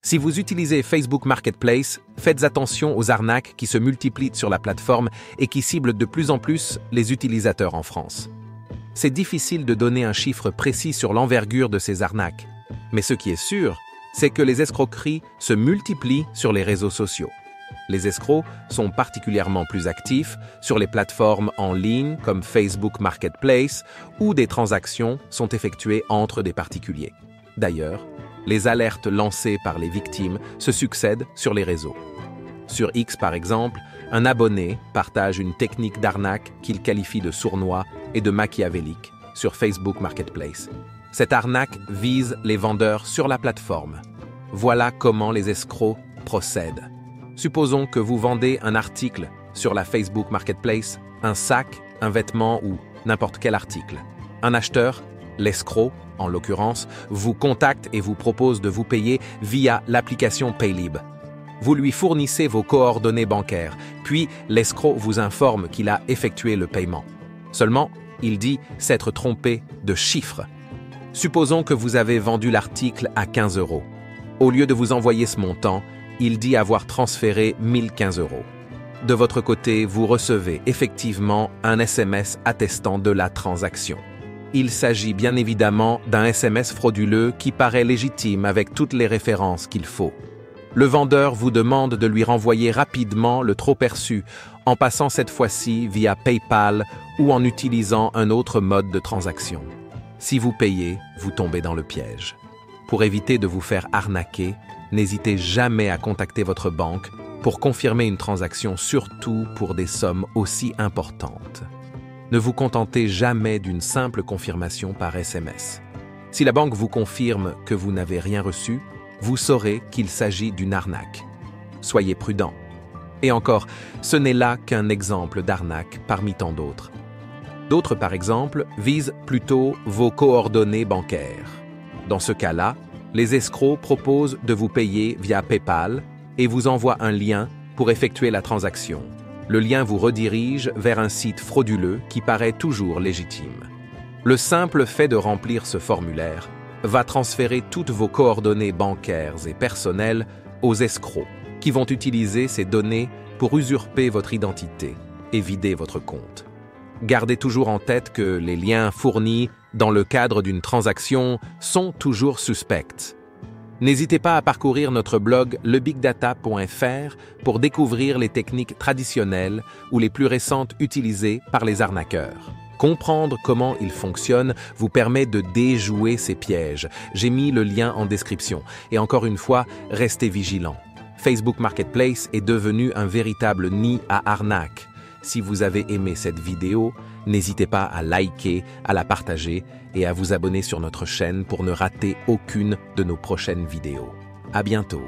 Si vous utilisez Facebook Marketplace, faites attention aux arnaques qui se multiplient sur la plateforme et qui ciblent de plus en plus les utilisateurs en France. C'est difficile de donner un chiffre précis sur l'envergure de ces arnaques, mais ce qui est sûr, c'est que les escroqueries se multiplient sur les réseaux sociaux. Les escrocs sont particulièrement plus actifs sur les plateformes en ligne comme Facebook Marketplace où des transactions sont effectuées entre des particuliers. D'ailleurs, les alertes lancées par les victimes se succèdent sur les réseaux. Sur X par exemple, un abonné partage une technique d'arnaque qu'il qualifie de sournois et de machiavélique sur Facebook Marketplace. Cette arnaque vise les vendeurs sur la plateforme. Voilà comment les escrocs procèdent. Supposons que vous vendez un article sur la Facebook Marketplace, un sac, un vêtement ou n'importe quel article. Un acheteur, l'escroc, en l'occurrence, vous contacte et vous propose de vous payer via l'application Paylib. Vous lui fournissez vos coordonnées bancaires, puis l'escroc vous informe qu'il a effectué le paiement. Seulement, il dit s'être trompé de chiffre. Supposons que vous avez vendu l'article à 15 €. Au lieu de vous envoyer ce montant, il dit avoir transféré 1015 €. De votre côté, vous recevez effectivement un SMS attestant de la transaction. Il s'agit bien évidemment d'un SMS frauduleux qui paraît légitime avec toutes les références qu'il faut. Le vendeur vous demande de lui renvoyer rapidement le trop-perçu en passant cette fois-ci via PayPal ou en utilisant un autre mode de transaction. Si vous payez, vous tombez dans le piège. Pour éviter de vous faire arnaquer, n'hésitez jamais à contacter votre banque pour confirmer une transaction, surtout pour des sommes aussi importantes. Ne vous contentez jamais d'une simple confirmation par SMS. Si la banque vous confirme que vous n'avez rien reçu, vous saurez qu'il s'agit d'une arnaque. Soyez prudent. Et encore, ce n'est là qu'un exemple d'arnaque parmi tant d'autres. D'autres, par exemple, visent plutôt vos coordonnées bancaires. Dans ce cas-là, les escrocs proposent de vous payer via PayPal et vous envoient un lien pour effectuer la transaction. Le lien vous redirige vers un site frauduleux qui paraît toujours légitime. Le simple fait de remplir ce formulaire va transférer toutes vos coordonnées bancaires et personnelles aux escrocs qui vont utiliser ces données pour usurper votre identité et vider votre compte. Gardez toujours en tête que les liens fournis dans le cadre d'une transaction sont toujours suspects. N'hésitez pas à parcourir notre blog lebigdata.fr pour découvrir les techniques traditionnelles ou les plus récentes utilisées par les arnaqueurs. Comprendre comment ils fonctionnent vous permet de déjouer ces pièges. J'ai mis le lien en description. Et encore une fois, restez vigilants. Facebook Marketplace est devenu un véritable nid à arnaques. Si vous avez aimé cette vidéo, n'hésitez pas à liker, à la partager et à vous abonner sur notre chaîne pour ne rater aucune de nos prochaines vidéos. À bientôt.